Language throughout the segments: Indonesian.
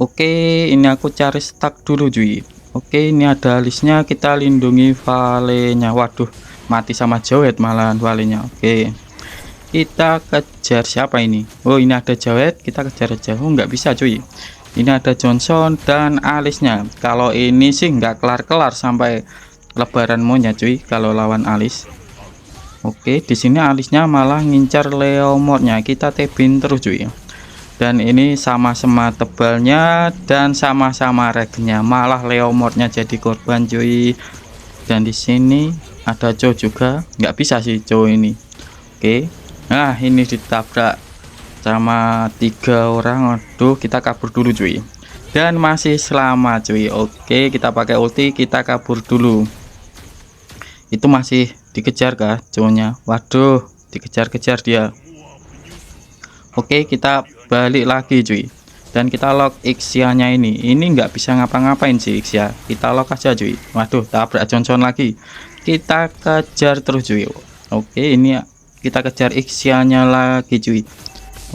Oke, ini aku cari stuck dulu cuy. Oke, ini ada listnya, kita lindungi valenya. Waduh, mati sama Jawet malahan valenya. Oke, kita kejar siapa ini? Oh, ini ada Jawet, kita kejar aja. Oh, nggak bisa cuy. Ini ada Johnson dan alisnya. Kalau ini sih nggak kelar-kelar sampai lebaran monyet cuy kalau lawan alis. Oke, di sini alisnya malah ngincar Leomordnya. Kita tebin terus cuy. Dan ini sama-sama tebalnya dan sama-sama regnya, malah Leomordnya jadi korban cuy. Dan di sini ada Joe juga, nggak bisa sih Joe ini. Oke, nah ini ditabrak sama 3 orang. Aduh, kita kabur dulu cuy, dan masih selamat cuy. Oke, kita pakai ulti, kita kabur dulu. Itu masih dikejar kah Joe-nya? Waduh, dikejar-kejar dia. Oke, kita balik lagi cuy, dan kita lock Ixia-nya. Ini nggak bisa ngapa-ngapain sih Ixia, kita lock aja cuy. Waduh, tabrak Johnson lagi, kita kejar terus cuy. Oke, ini kita kejar Ixia-nya lagi cuy.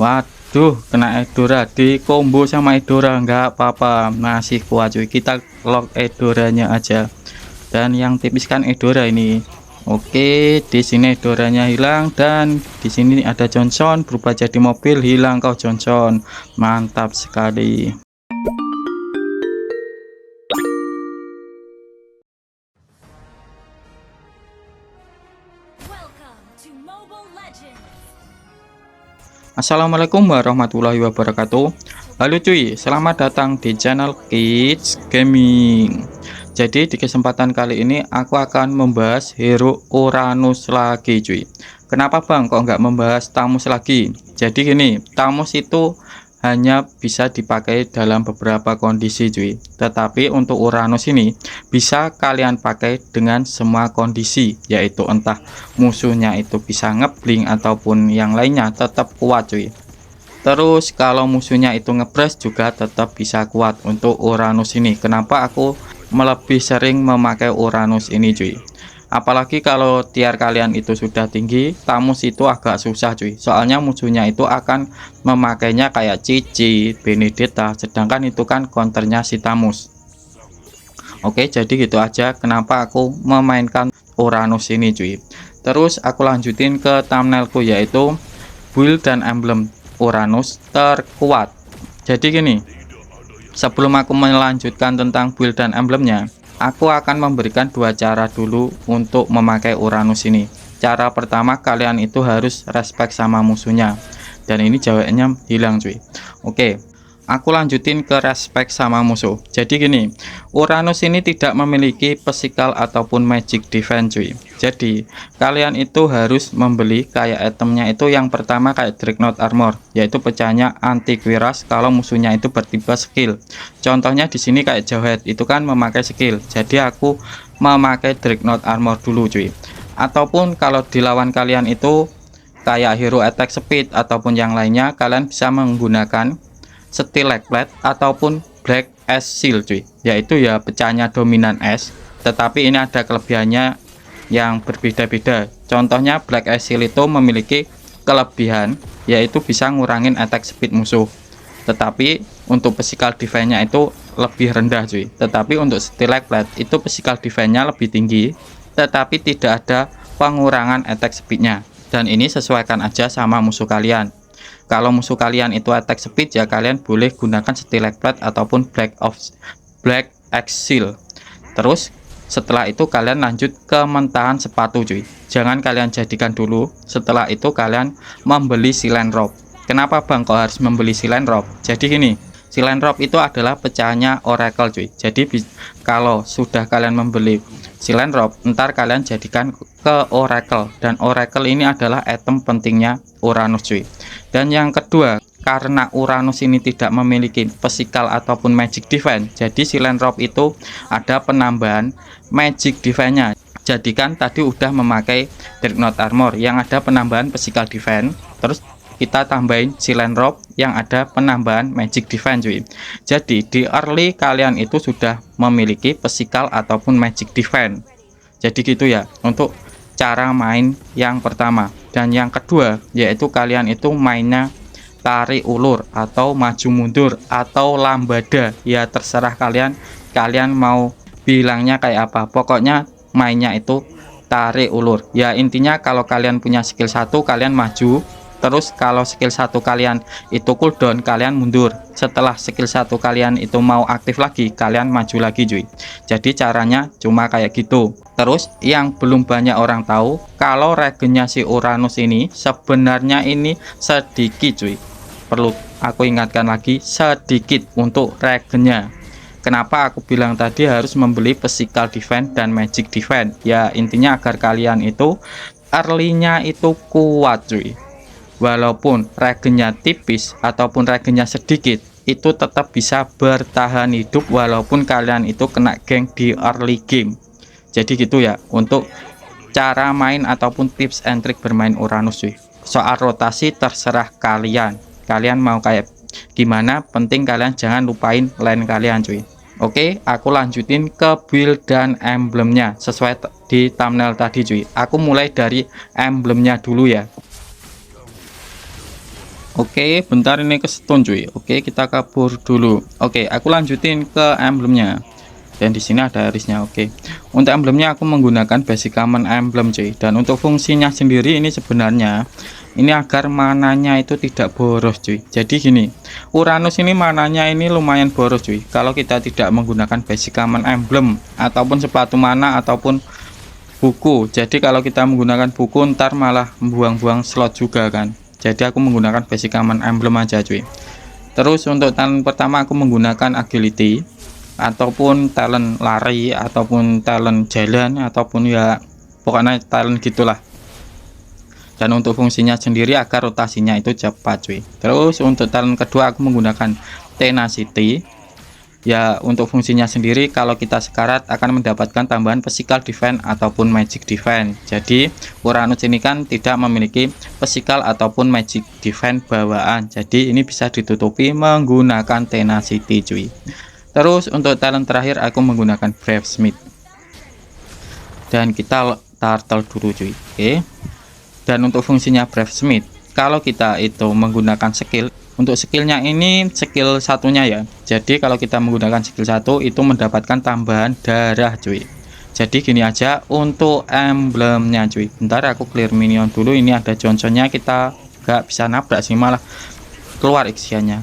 Waduh, kena Edora, di combo sama Edora, nggak apa-apa, masih kuat cuy. Kita lock Edoranya aja, dan yang tipis kan Edora ini. Oke, di sini Edoranya hilang, dan di sini ada Johnson berubah jadi mobil, hilang kau Johnson. Mantap sekali. Assalamualaikum warahmatullahi wabarakatuh. Halo cuy, selamat datang di channel Kids Gaming. Jadi di kesempatan kali ini aku akan membahas hero Uranus lagi cuy. Kenapa bang kok nggak membahas Thamus lagi? Jadi gini, Thamus itu hanya bisa dipakai dalam beberapa kondisi cuy, tetapi untuk Uranus ini bisa kalian pakai dengan semua kondisi, yaitu entah musuhnya itu bisa ngeblink ataupun yang lainnya tetap kuat cuy. Terus kalau musuhnya itu ngebres juga tetap bisa kuat untuk Uranus ini. Kenapa aku lebih sering memakai Uranus ini cuy? Apalagi kalau tier kalian itu sudah tinggi, Thamus itu agak susah cuy. Soalnya musuhnya itu akan memakainya kayak Cici, Benedetta, sedangkan itu kan counternya si Thamus. Oke, jadi gitu aja kenapa aku memainkan Uranus ini cuy. Terus aku lanjutin ke thumbnailku, yaitu build dan emblem Uranus terkuat. Jadi gini, sebelum aku melanjutkan tentang build dan emblemnya, aku akan memberikan 2 cara dulu untuk memakai Uranus ini. Cara pertama, kalian itu harus respect sama musuhnya, dan ini jawabnya hilang cuy. Oke, aku lanjutin ke respect sama musuh. Jadi gini, Uranus ini tidak memiliki physical ataupun magic defense cuy. Jadi kalian itu harus membeli kayak itemnya itu, yang pertama kayak Dreadnought Armor, yaitu pecahnya anti kuiras kalau musuhnya itu bertipe skill. Contohnya di sini kayak Jawhead itu kan memakai skill, jadi aku memakai Dreadnought Armor dulu cuy. Ataupun kalau di lawan kalian itu kayak hero attack speed ataupun yang lainnya, kalian bisa menggunakan Steel Plate ataupun Black Ash Seal cuy, yaitu ya pecahnya dominan es, tetapi ini ada kelebihannya yang berbeda-beda. Contohnya Black Ash Seal itu memiliki kelebihan yaitu bisa ngurangin attack speed musuh, tetapi untuk physical defense-nya itu lebih rendah cuy. Tetapi untuk Steel Plate itu physical defense-nya lebih tinggi, tetapi tidak ada pengurangan attack speed-nya, dan ini sesuaikan aja sama musuh kalian. Kalau musuh kalian itu attack speed, ya kalian boleh gunakan Steel Plate ataupun Black Axe Seal. Terus setelah itu kalian lanjut ke mentahan sepatu cuy. Jangan kalian jadikan dulu, setelah itu kalian membeli Silent Rope. Kenapa bang kok harus membeli Silent Rope? Jadi gini, Silent Rope itu adalah pecahannya Oracle cuy. Jadi kalau sudah kalian membeli Silent Rope, ntar kalian jadikan ke Oracle, dan Oracle ini adalah item pentingnya Uranus cuy. Dan yang kedua, karena Uranus ini tidak memiliki physical ataupun magic defense, jadi Silent Rope itu ada penambahan magic defense-nya. Jadi kan tadi udah memakai Dreadnought Armor yang ada penambahan physical defense, terus kita tambahin Silent Rope yang ada penambahan magic defense cuy. Jadi di early kalian itu sudah memiliki physical ataupun magic defense. Jadi gitu ya untuk cara main yang pertama. Dan yang kedua, yaitu kalian itu mainnya tarik ulur atau maju mundur atau lambada, ya terserah kalian mau bilangnya kayak apa. Pokoknya mainnya itu tarik ulur ya. Intinya kalau kalian punya skill 1 kalian maju, terus kalau skill 1 kalian itu cooldown kalian mundur, setelah skill 1 kalian itu mau aktif lagi kalian maju lagi cuy. Jadi caranya cuma kayak gitu. Terus yang belum banyak orang tahu, kalau regennya si Uranus ini sebenarnya ini sedikit cuy. Perlu aku ingatkan lagi, sedikit untuk regennya. Kenapa aku bilang tadi harus membeli physical defense dan magic defense, ya intinya agar kalian itu early-nya itu kuat cuy. Walaupun regennya tipis ataupun regennya sedikit, itu tetap bisa bertahan hidup walaupun kalian itu kena gank di early game. Jadi gitu ya untuk cara main ataupun tips and trick bermain Uranus cuy. Soal rotasi terserah kalian mau kayak gimana, penting kalian jangan lupain lane kalian cuy. Oke, aku lanjutin ke build dan emblemnya sesuai di thumbnail tadi cuy. Aku mulai dari emblemnya dulu ya. Oke, bentar ini ke stone cuy. Oke, kita kabur dulu. Oke, aku lanjutin ke emblemnya. Dan di sini ada irisnya. Oke. Untuk emblemnya aku menggunakan basic common emblem cuy. Dan untuk fungsinya sendiri ini sebenarnya ini agar mananya itu tidak boros cuy. Jadi gini, Uranus ini mananya ini lumayan boros cuy. Kalau kita tidak menggunakan basic common emblem ataupun sepatu mana ataupun buku. Jadi kalau kita menggunakan buku ntar malah buang-buang slot juga kan. Jadi aku menggunakan basic common emblem aja cuy. Terus untuk talent pertama aku menggunakan agility ataupun talent lari ataupun talent jalan ataupun ya pokoknya talent gitulah. Dan untuk fungsinya sendiri agar rotasinya itu cepat cuy. Terus untuk talent kedua aku menggunakan tenacity. Ya untuk fungsinya sendiri kalau kita sekarat akan mendapatkan tambahan physical defense ataupun magic defense. Jadi Uranus ini kan tidak memiliki physical ataupun magic defense bawaan. Jadi ini bisa ditutupi menggunakan tenacity cuy. Terus untuk talent terakhir aku menggunakan Brave Smith. Dan kita turtle dulu cuy. Oke. Dan untuk fungsinya Brave Smith, kalau kita itu menggunakan skill, untuk skillnya ini skill satunya ya. Jadi kalau kita menggunakan skill 1 itu mendapatkan tambahan darah cuy. Jadi gini aja untuk emblemnya cuy. Bentar aku clear minion dulu. Ini ada Johnsonnya, kita gak bisa nabrak sih, malah keluar iksiannya.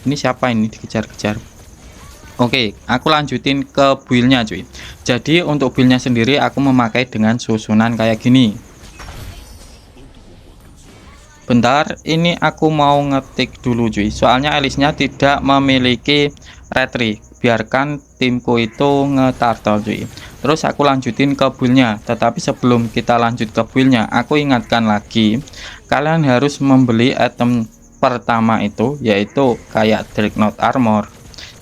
Ini siapa ini dikejar-kejar. Oke, aku lanjutin ke buildnya cuy. Jadi untuk buildnya sendiri aku memakai dengan susunan kayak gini. Bentar, ini aku mau ngetik dulu cuy. Soalnya Elisnya tidak memiliki retri. Biarkan timku itu ngeturtle cuy. Terus aku lanjutin ke buildnya. Tetapi sebelum kita lanjut ke buildnya, aku ingatkan lagi, kalian harus membeli item pertama itu, yaitu kayak Dreadnought Armor,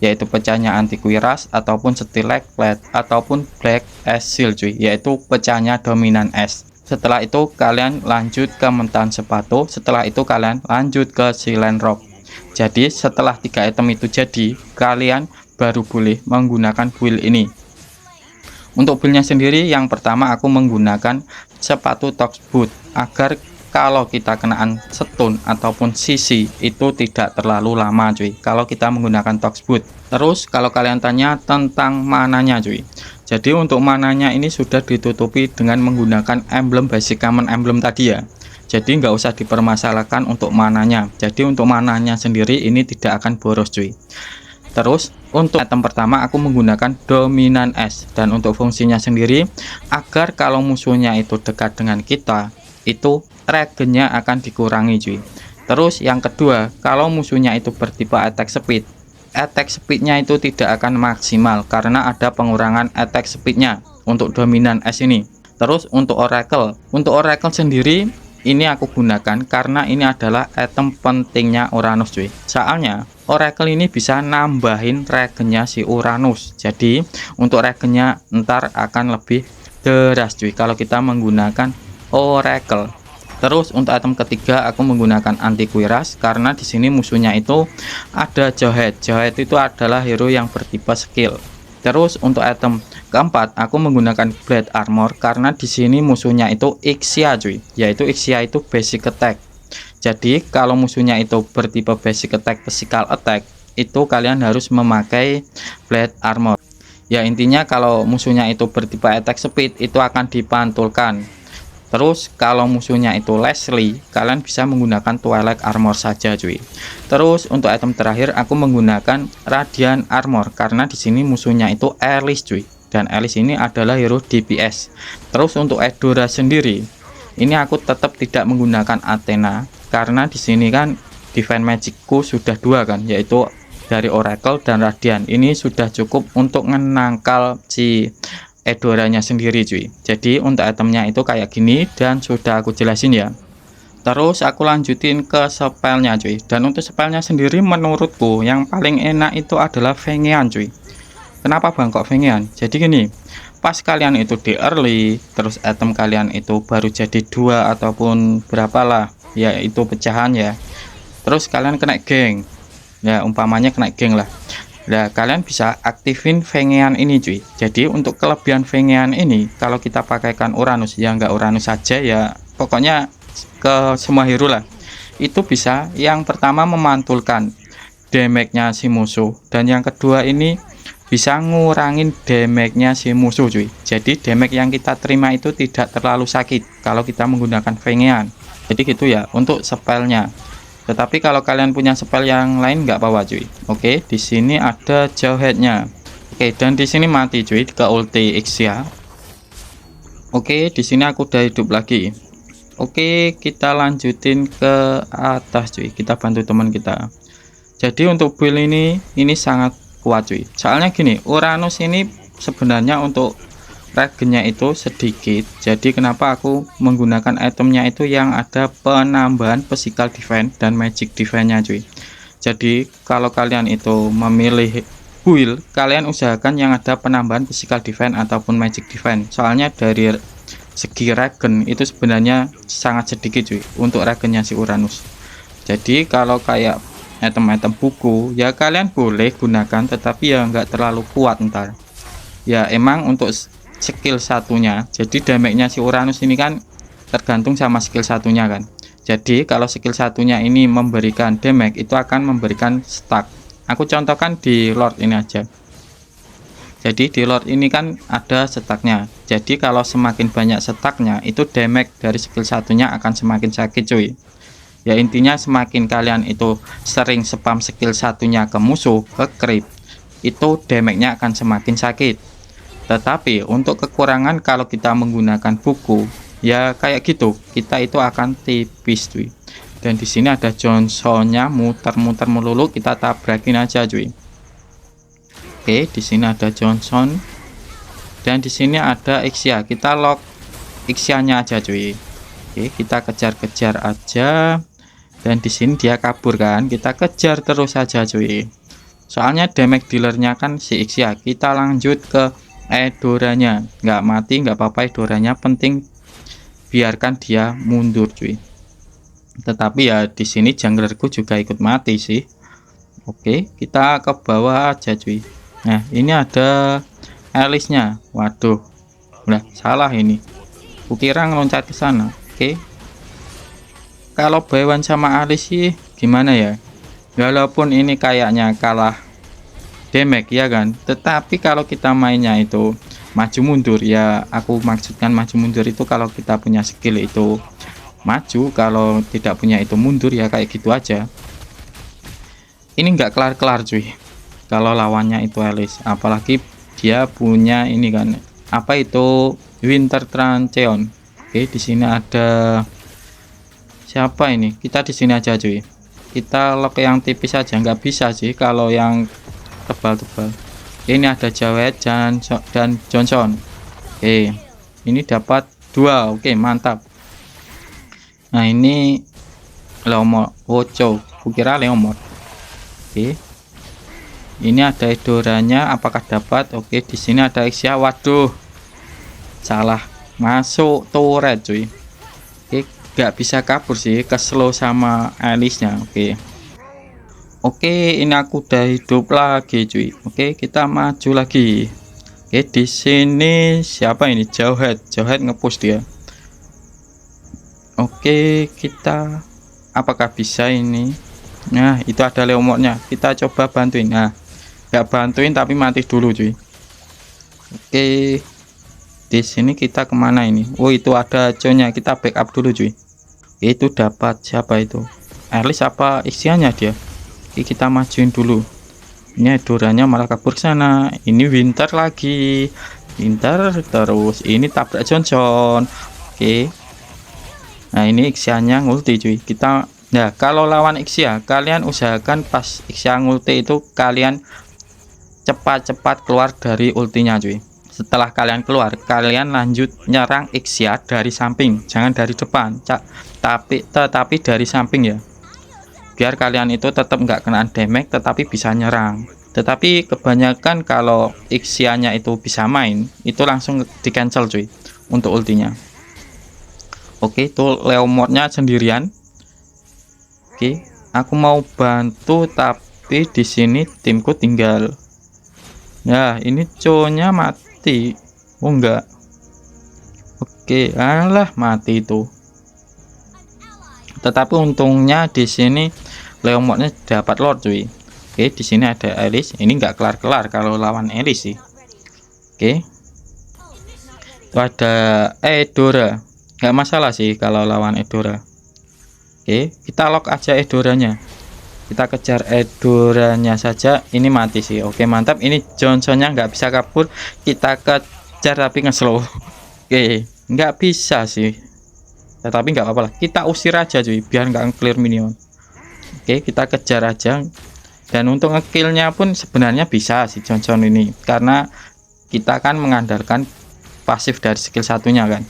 yaitu pecahnya anti kuiras ataupun Stilek Plate ataupun Black Ash Shield cuy, yaitu pecahnya dominan es. Setelah itu kalian lanjut ke mentan sepatu, setelah itu kalian lanjut ke silent rock. Jadi setelah 3 item itu jadi, kalian baru boleh menggunakan build ini. Untuk buildnya sendiri yang pertama aku menggunakan sepatu Tox Boot agar kalau kita kenaan stun ataupun sisi itu tidak terlalu lama cuy kalau kita menggunakan Tox Boot. Terus kalau kalian tanya tentang mananya cuy, jadi untuk mananya ini sudah ditutupi dengan menggunakan emblem basic common emblem tadi ya. Jadi nggak usah dipermasalahkan untuk mananya. Jadi untuk mananya sendiri ini tidak akan boros cuy. Terus untuk item pertama aku menggunakan dominan es, dan untuk fungsinya sendiri agar kalau musuhnya itu dekat dengan kita itu regennya akan dikurangi cuy. Terus yang kedua, kalau musuhnya itu bertipe attack speednya itu tidak akan maksimal karena ada pengurangan attack speednya untuk dominan es ini. Terus untuk oracle sendiri ini aku gunakan karena ini adalah item pentingnya Uranus cuy. Soalnya oracle ini bisa nambahin regennya si Uranus. Jadi untuk regennya ntar akan lebih deras cuy kalau kita menggunakan oracle. Terus untuk item ketiga aku menggunakan anti kuiras karena di sini musuhnya itu ada Jawhead. Jawhead itu adalah hero yang bertipe skill. Terus untuk item keempat aku menggunakan Blade Armor karena di sini musuhnya itu Ixia cuy, yaitu Ixia itu basic attack. Jadi kalau musuhnya itu bertipe basic attack, physical attack, itu kalian harus memakai plate armor. Ya intinya kalau musuhnya itu bertipe attack speed, itu akan dipantulkan. Terus kalau musuhnya itu Leslie, kalian bisa menggunakan Twilight Armor saja cuy. Terus untuk item terakhir aku menggunakan Radiant Armor karena di sini musuhnya itu Alice cuy. Dan Alice ini adalah hero DPS. Terus untuk Eudora sendiri, ini aku tetap tidak menggunakan Athena karena di sini kan defense magicku sudah dua kan, yaitu dari Oracle dan Radiant. Ini sudah cukup untuk menangkal si Eudoranya sendiri cuy. Jadi untuk itemnya itu kayak gini dan sudah aku jelasin ya. Terus aku lanjutin ke spellnya cuy. Dan untuk spellnya sendiri menurutku yang paling enak itu adalah Fengean cuy. Kenapa bang kok Fengean? Jadi gini, pas kalian itu di early, terus item kalian itu baru jadi 2 ataupun berapalah, ya itu pecahan ya. Terus kalian kena geng, ya umpamanya kena geng lah. Nah kalian bisa aktifin Fengean ini cuy. Jadi untuk kelebihan Fengean ini, kalau kita pakaikan Uranus, ya nggak Uranus saja ya, pokoknya ke semua hero lah, itu bisa yang pertama memantulkan damage-nya si musuh, dan yang kedua ini bisa ngurangin damage-nya si musuh cuy. Jadi damage yang kita terima itu tidak terlalu sakit kalau kita menggunakan Fengean. Jadi gitu ya untuk spellnya. Tetapi kalau kalian punya spell yang lain nggak apa-apa cuy. Oke, di sini ada Jawheadnya. Oke, dan di sini mati cuy ke ulti Ixia. Oke, di sini aku udah hidup lagi. Oke, kita lanjutin ke atas cuy. Kita bantu teman kita. Jadi untuk build ini sangat kuat cuy. Soalnya gini, Uranus ini sebenarnya untuk regennya itu sedikit, jadi kenapa aku menggunakan itemnya itu yang ada penambahan physical defense dan magic defense nya cuy. Jadi kalau kalian itu memilih build, kalian usahakan yang ada penambahan physical defense ataupun magic defense, soalnya dari segi regen itu sebenarnya sangat sedikit cuy untuk regennya si Uranus. Jadi kalau kayak item-item buku ya kalian boleh gunakan, tetapi ya nggak terlalu kuat ntar ya, emang untuk skill satunya. Jadi damage-nya si Uranus ini kan tergantung sama skill satunya kan. Jadi kalau skill satunya ini memberikan damage, itu akan memberikan stack. Aku contohkan di Lord ini aja. Jadi di Lord ini kan ada stacknya. Jadi kalau semakin banyak stacknya, itu damage dari skill satunya akan semakin sakit cuy. Ya intinya semakin kalian itu sering spam skill satunya ke musuh, ke creep, itu damage-nya akan semakin sakit. Tetapi untuk kekurangan kalau kita menggunakan buku ya kayak gitu, kita itu akan tipis cuy. Dan di sini ada Johnsonnya muter-muter melulu, kita tabrakin aja cuy. Oke, di sini ada Johnson dan di sini ada Ixia. Kita lock Ixianya aja cuy. Oke, kita kejar-kejar aja. Dan di sini dia kabur kan, kita kejar terus saja cuy. Soalnya damage dealernya kan si Ixia. Kita lanjut ke Eudoranya, nggak mati nggak apa-apa, Eudoranya penting biarkan dia mundur cuy. Tetapi ya di sini junglerku juga ikut mati sih. Oke, kita ke bawah aja cuy. Nah ini ada Alice-nya. Waduh, udah salah ini, kukira ngeloncat ke sana. Oke, kalau Baywan sama Alice sih gimana ya, walaupun ini kayaknya kalah damage ya kan, tetapi kalau kita mainnya itu maju mundur ya, aku maksudkan maju mundur itu kalau kita punya skill itu maju, kalau tidak punya itu mundur ya, kayak gitu aja. Ini nggak kelar-kelar cuy kalau lawannya itu Alice, apalagi dia punya ini kan, apa itu Winter Trancheon. Oke, di sini ada siapa ini, kita di sini aja cuy, kita lock yang tipis aja, nggak bisa sih kalau yang tebal-tebal. Ini ada Jawhead dan Johnson. Oke, ini dapat 2. Oke, mantap. Nah ini Leomord, Woco, kukira Leomord. Oke, ini ada Eudoranya, apakah dapat? Oke, di sini ada Ixia. Waduh, salah, masuk turret cuy. Oke, gak bisa kabur sih, ke slow sama Alice-nya. Oke, ini aku udah hidup lagi cuy. Oke, kita maju lagi. Oke, di sini siapa ini? Jawhead ngepush dia. Oke, kita apakah bisa ini? Nah, itu ada leomornya, kita coba bantuin. Nah, nggak bantuin tapi mati dulu cuy. Oke, di sini kita kemana ini? Oh, itu ada conya, kita backup dulu cuy. Itu dapat siapa itu? Alice apa isiannya dia? Oke, kita majuin dulu. Ini Edoranya malah kabur ke sana. Ini Winter lagi, Winter terus ini tabrak Johnson. Oke, nah ini Ixianya ngulti cuy. Kita, nah kalau lawan Ixia kalian usahakan pas Ixia ngulti itu kalian cepat-cepat keluar dari ultinya cuy. Setelah kalian keluar, kalian lanjut nyerang Ixia dari samping, jangan dari depan, tetapi dari samping ya, biar kalian itu tetap nggak kena damage tetapi bisa nyerang. Tetapi kebanyakan kalau Ixianya itu bisa main, itu langsung di cancel cuy untuk ultinya. Oke, itu Leomordnya sendirian. Oke, aku mau bantu tapi di sini timku tinggal. Ya, ini conya mati. Oh enggak. Oke, alah mati itu. Tetapi untungnya di sini Leomordnya dapat Lord cuy. Oke, di sini ada Alice. Ini enggak kelar-kelar kalau lawan Alice sih. Oke. Itu ada Edora. Nggak masalah sih kalau lawan Edora. Oke, kita lock aja Edoranya. Kita kejar Edoranya saja. Ini mati sih. Oke, mantap. Ini Johnsonnya nggak bisa kabur. Kita kejar tapi ngeslow. Oke, nggak bisa sih. Tetapi nggak apa-apa lah. Kita usir aja cuy, biar nggak clear minion. Oke, kita kejar aja. Dan untuk ngekillnya pun sebenarnya bisa sih Johnson ini, karena kita kan mengandalkan pasif dari skill satunya kan.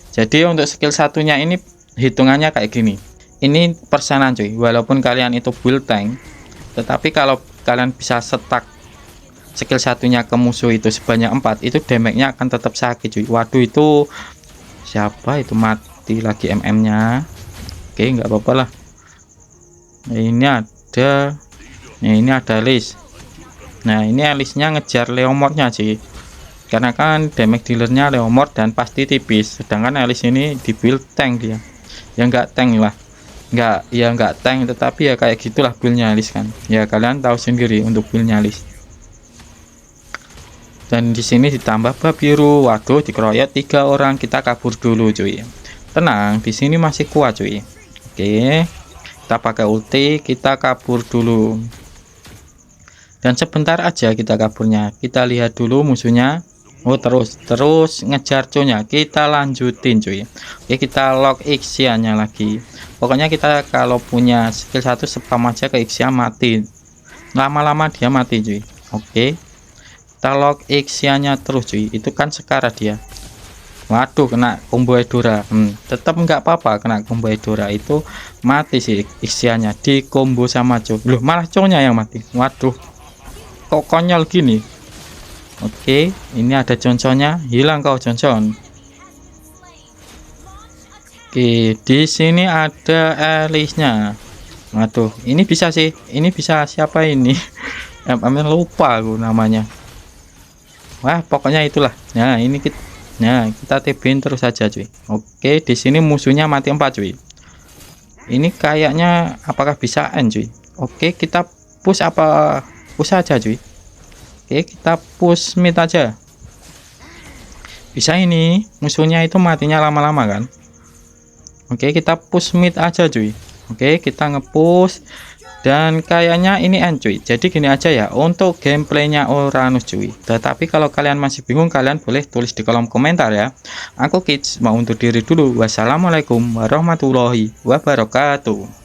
Jadi untuk skill satunya ini hitungannya kayak gini. Ini persenan cuy. Walaupun kalian itu build tank, tetapi kalau kalian bisa setak skill satunya ke musuh itu sebanyak 4, itu damage-nya akan tetap sakit cuy. Waduh, itu siapa itu mati lagi MM-nya. Oke, nggak apa-apa lah. Nah, ini ada. Nah, ini ada Alice. Nah, ini Alice-nya ngejar Leomordnya sih. Karena kan damage dealernya Leomord dan pasti tipis, sedangkan Alice ini di build tank dia. Ya nggak tank lah, nggak tank, tetapi ya kayak gitulah buildnya Alice kan. Ya kalian tahu sendiri untuk buildnya Alice. Dan di sini ditambah bab biru. Waduh, dikeroyok 3 orang. Kita kabur dulu cuy. Tenang, di sini masih kuat cuy. Oke, kita pakai ulti, kita kabur dulu. Dan sebentar aja kita kaburnya. Kita lihat dulu musuhnya. Oh, terus ngejar conya. Kita lanjutin cuy. Oke, kita lock Ixia-nya lagi. Pokoknya kita kalau punya skill 1 spam aja ke Ixia, mati. Lama-lama dia mati cuy. Oke, kita lock Ixia-nya terus cuy. Itu kan sekarang dia. Waduh, kena combo Edora. Tetap nggak apa-apa kena combo Edora, itu mati sih Ixia-nya di combo sama Cho. Loh, malah Cho-nya yang mati. Waduh, kok konyol gini. Oke, ini ada Johnson-nya. Hilang kau Johnson. Oke, di sini ada Alice-nya. Waduh, ini bisa sih. Ini bisa siapa ini? Lupa aku namanya. Wah, pokoknya itulah. Nah, ini kita TB-in terus saja cuy. Oke, di sini musuhnya mati 4 cuy. Ini kayaknya apakah bisa end cuy? Oke, kita push apa? Push aja cuy. Oke, kita push mid aja. Bisa ini, musuhnya itu matinya lama-lama kan. Oke, kita push mid aja cuy. Oke, kita nge-push. Dan kayaknya ini end cuy. Jadi gini aja ya untuk gameplaynya Uranus cuy. Tetapi kalau kalian masih bingung, kalian boleh tulis di kolom komentar ya. Aku Kids mau undur diri dulu. Wassalamualaikum warahmatullahi wabarakatuh.